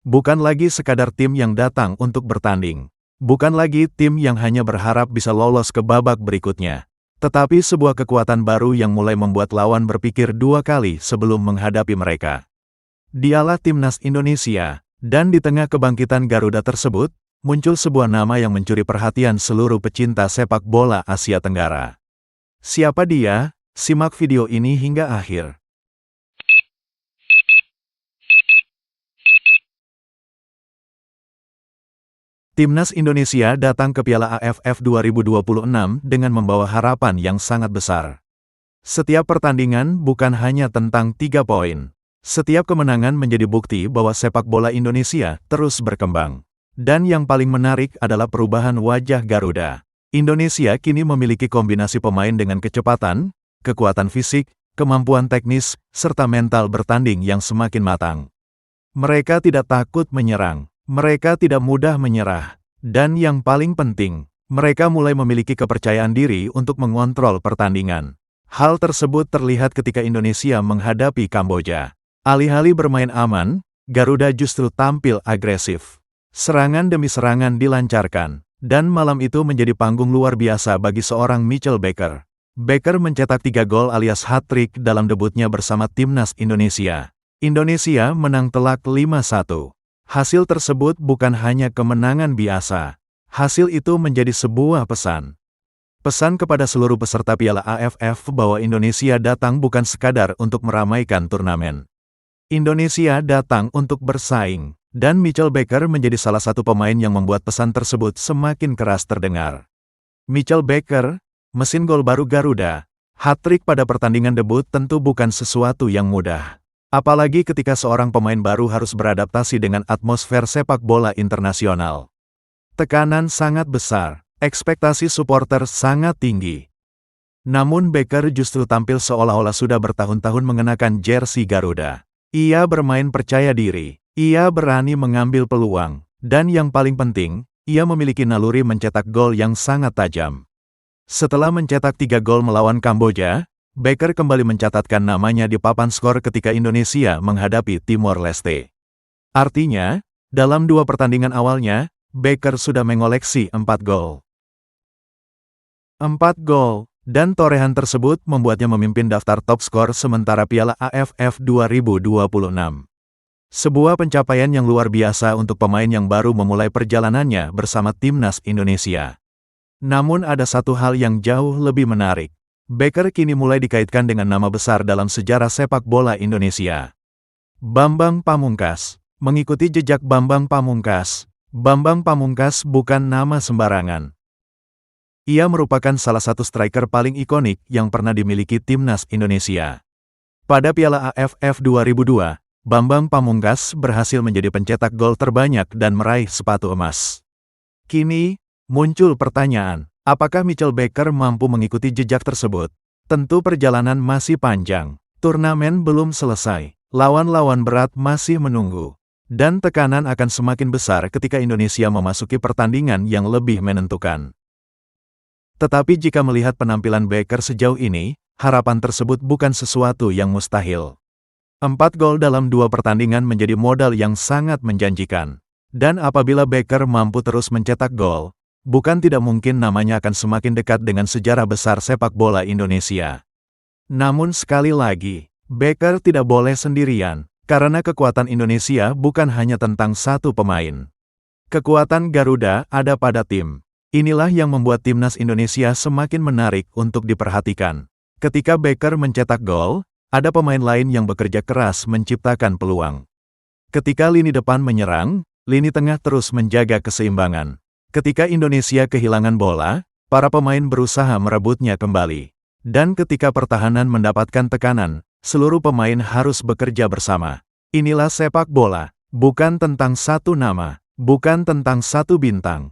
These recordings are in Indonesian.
Bukan lagi sekadar tim yang datang untuk bertanding. Bukan lagi tim yang hanya berharap bisa lolos ke babak berikutnya. Tetapi sebuah kekuatan baru yang mulai membuat lawan berpikir dua kali sebelum menghadapi mereka. Dialah Timnas Indonesia, dan di tengah kebangkitan Garuda tersebut, muncul sebuah nama yang mencuri perhatian seluruh pecinta sepak bola Asia Tenggara. Siapa dia? Simak video ini hingga akhir. Timnas Indonesia datang ke Piala AFF 2026 dengan membawa harapan yang sangat besar. Setiap pertandingan bukan hanya tentang 3 poin. Setiap kemenangan menjadi bukti bahwa sepak bola Indonesia terus berkembang. Dan yang paling menarik adalah perubahan wajah Garuda. Indonesia kini memiliki kombinasi pemain dengan kecepatan, kekuatan fisik, kemampuan teknis, serta mental bertanding yang semakin matang. Mereka tidak takut menyerang. Mereka tidak mudah menyerah. Dan yang paling penting, mereka mulai memiliki kepercayaan diri untuk mengontrol pertandingan. Hal tersebut terlihat ketika Indonesia menghadapi Kamboja. Alih-alih bermain aman, Garuda justru tampil agresif. Serangan demi serangan dilancarkan, dan malam itu menjadi panggung luar biasa bagi seorang Mitchell Baker. Baker mencetak 3 gol alias hat-trick dalam debutnya bersama Timnas Indonesia. Indonesia menang telak 5-1. Hasil tersebut bukan hanya kemenangan biasa. Hasil itu menjadi sebuah pesan. Pesan kepada seluruh peserta Piala AFF bahwa Indonesia datang bukan sekadar untuk meramaikan turnamen. Indonesia datang untuk bersaing, dan Mitchell Baker menjadi salah satu pemain yang membuat pesan tersebut semakin keras terdengar. Mitchell Baker, mesin gol baru Garuda, hat-trick pada pertandingan debut tentu bukan sesuatu yang mudah. Apalagi ketika seorang pemain baru harus beradaptasi dengan atmosfer sepak bola internasional. Tekanan sangat besar, ekspektasi supporter sangat tinggi. Namun Baker justru tampil seolah-olah sudah bertahun-tahun mengenakan jersey Garuda. Ia bermain percaya diri, ia berani mengambil peluang, dan yang paling penting, ia memiliki naluri mencetak gol yang sangat tajam. Setelah mencetak 3 gol melawan Kamboja, Baker kembali mencatatkan namanya di papan skor ketika Indonesia menghadapi Timor Leste. Artinya, dalam 2 pertandingan awalnya, Baker sudah mengoleksi 4 gol. 4 gol, dan torehan tersebut membuatnya memimpin daftar top skor sementara Piala AFF 2026. Sebuah pencapaian yang luar biasa untuk pemain yang baru memulai perjalanannya bersama Timnas Indonesia. Namun ada satu hal yang jauh lebih menarik. Baker kini mulai dikaitkan dengan nama besar dalam sejarah sepak bola Indonesia. Bambang Pamungkas. Mengikuti jejak Bambang Pamungkas bukan nama sembarangan. Ia merupakan salah satu striker paling ikonik yang pernah dimiliki Timnas Indonesia. Pada Piala AFF 2002, Bambang Pamungkas berhasil menjadi pencetak gol terbanyak dan meraih sepatu emas. Kini, muncul pertanyaan. Apakah Mitchell Baker mampu mengikuti jejak tersebut? Tentu perjalanan masih panjang. Turnamen belum selesai. Lawan-lawan berat masih menunggu. Dan tekanan akan semakin besar ketika Indonesia memasuki pertandingan yang lebih menentukan. Tetapi jika melihat penampilan Baker sejauh ini, harapan tersebut bukan sesuatu yang mustahil. 4 gol dalam 2 pertandingan menjadi modal yang sangat menjanjikan. Dan apabila Baker mampu terus mencetak gol, bukan tidak mungkin namanya akan semakin dekat dengan sejarah besar sepak bola Indonesia. Namun sekali lagi, Baker tidak boleh sendirian, karena kekuatan Indonesia bukan hanya tentang satu pemain. Kekuatan Garuda ada pada tim. Inilah yang membuat Timnas Indonesia semakin menarik untuk diperhatikan. Ketika Baker mencetak gol, ada pemain lain yang bekerja keras menciptakan peluang. Ketika lini depan menyerang, lini tengah terus menjaga keseimbangan. Ketika Indonesia kehilangan bola, para pemain berusaha merebutnya kembali. Dan ketika pertahanan mendapatkan tekanan, seluruh pemain harus bekerja bersama. Inilah sepak bola, bukan tentang satu nama, bukan tentang satu bintang.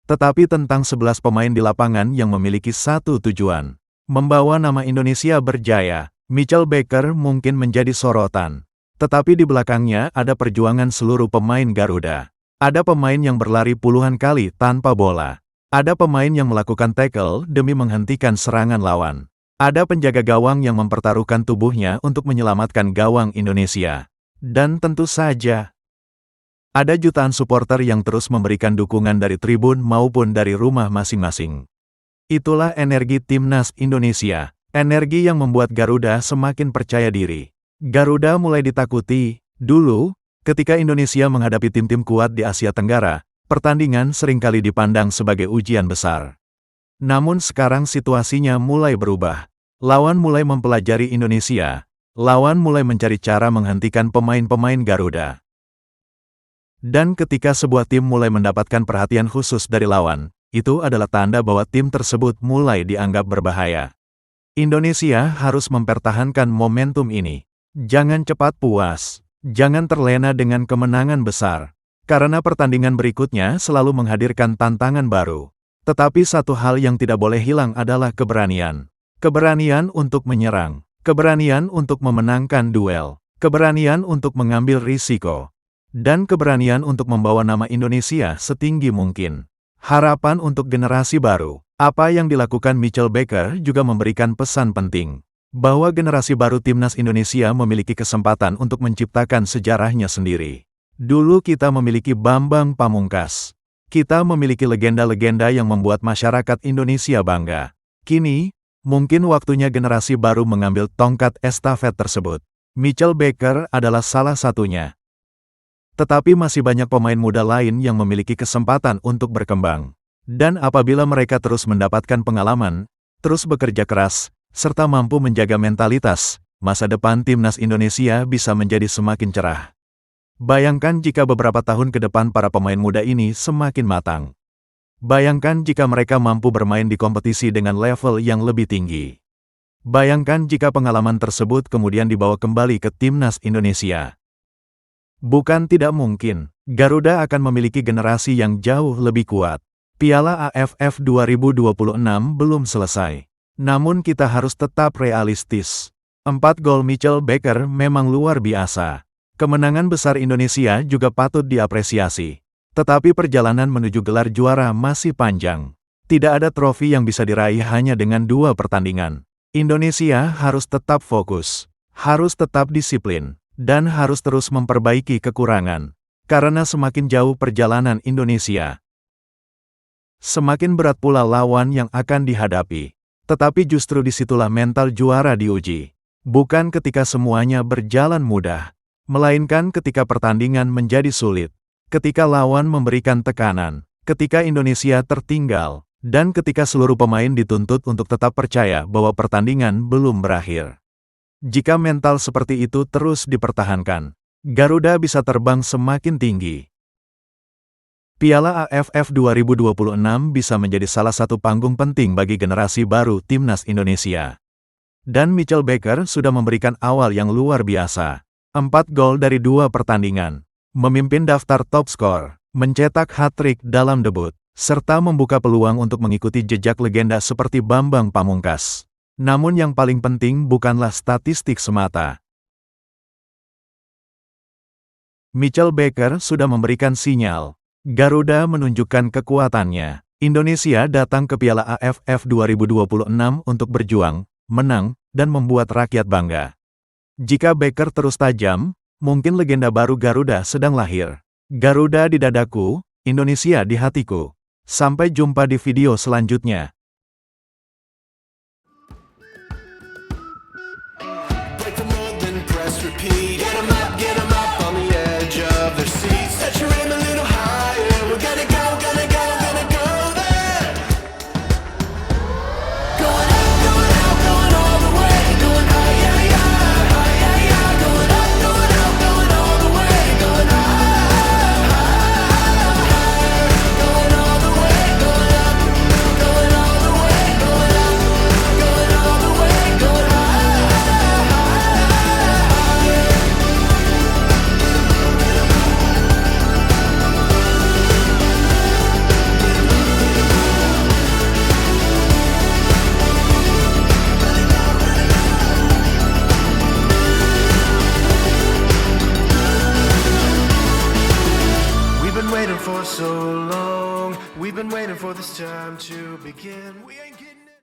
Tetapi tentang 11 pemain di lapangan yang memiliki satu tujuan. Membawa nama Indonesia berjaya. Mitchell Baker mungkin menjadi sorotan. Tetapi di belakangnya ada perjuangan seluruh pemain Garuda. Ada pemain yang berlari puluhan kali tanpa bola. Ada pemain yang melakukan tackle demi menghentikan serangan lawan. Ada penjaga gawang yang mempertaruhkan tubuhnya untuk menyelamatkan gawang Indonesia. Dan tentu saja, Ada jutaan supporter yang terus memberikan dukungan dari tribun maupun dari rumah masing-masing. Itulah energi Timnas Indonesia, energi yang membuat Garuda semakin percaya diri. Garuda mulai ditakuti. Dulu, ketika Indonesia menghadapi tim-tim kuat di Asia Tenggara, pertandingan seringkali dipandang sebagai ujian besar. Namun sekarang situasinya mulai berubah. Lawan mulai mempelajari Indonesia. Lawan mulai mencari cara menghentikan pemain-pemain Garuda. Dan ketika sebuah tim mulai mendapatkan perhatian khusus dari lawan, itu adalah tanda bahwa tim tersebut mulai dianggap berbahaya. Indonesia harus mempertahankan momentum ini. Jangan cepat puas. Jangan terlena dengan kemenangan besar. Karena pertandingan berikutnya selalu menghadirkan tantangan baru. Tetapi satu hal yang tidak boleh hilang adalah keberanian. Keberanian untuk menyerang. Keberanian untuk memenangkan duel. Keberanian untuk mengambil risiko. Dan keberanian untuk membawa nama Indonesia setinggi mungkin. Harapan untuk generasi baru. Apa yang dilakukan Mitchell Baker juga memberikan pesan penting. Bahwa generasi baru Timnas Indonesia memiliki kesempatan untuk menciptakan sejarahnya sendiri. Dulu kita memiliki Bambang Pamungkas. Kita memiliki legenda-legenda yang membuat masyarakat Indonesia bangga. Kini, mungkin waktunya generasi baru mengambil tongkat estafet tersebut. Mitchell Baker adalah salah satunya. Tetapi masih banyak pemain muda lain yang memiliki kesempatan untuk berkembang. Dan apabila mereka terus mendapatkan pengalaman, terus bekerja keras, serta mampu menjaga mentalitas, masa depan Timnas Indonesia bisa menjadi semakin cerah. Bayangkan jika beberapa tahun ke depan para pemain muda ini semakin matang. Bayangkan jika mereka mampu bermain di kompetisi dengan level yang lebih tinggi. Bayangkan jika pengalaman tersebut kemudian dibawa kembali ke Timnas Indonesia. Bukan tidak mungkin, Garuda akan memiliki generasi yang jauh lebih kuat. Piala AFF 2026 belum selesai. Namun kita harus tetap realistis. 4 gol Mitchell Baker memang luar biasa. Kemenangan besar Indonesia juga patut diapresiasi. Tetapi perjalanan menuju gelar juara masih panjang. Tidak ada trofi yang bisa diraih hanya dengan 2 pertandingan. Indonesia harus tetap fokus, harus tetap disiplin, dan harus terus memperbaiki kekurangan. Karena semakin jauh perjalanan Indonesia, semakin berat pula lawan yang akan dihadapi. Tetapi justru disitulah mental juara diuji. Bukan ketika semuanya berjalan mudah, melainkan ketika pertandingan menjadi sulit, ketika lawan memberikan tekanan, ketika Indonesia tertinggal, dan ketika seluruh pemain dituntut untuk tetap percaya bahwa pertandingan belum berakhir. Jika mental seperti itu terus dipertahankan, Garuda bisa terbang semakin tinggi. Piala AFF 2026 bisa menjadi salah satu panggung penting bagi generasi baru Timnas Indonesia. Dan Mitchell Baker sudah memberikan awal yang luar biasa. 4 gol dari 2 pertandingan, memimpin daftar top skor, mencetak hat-trick dalam debut, serta membuka peluang untuk mengikuti jejak legenda seperti Bambang Pamungkas. Namun yang paling penting bukanlah statistik semata. Mitchell Baker sudah memberikan sinyal. Garuda menunjukkan kekuatannya. Indonesia datang ke Piala AFF 2026 untuk berjuang, menang, dan membuat rakyat bangga. Jika Baker terus tajam, mungkin legenda baru Garuda sedang lahir. Garuda di dadaku, Indonesia di hatiku. Sampai jumpa di video selanjutnya. For so long, we've been waiting for this time to begin. We ain't getting it.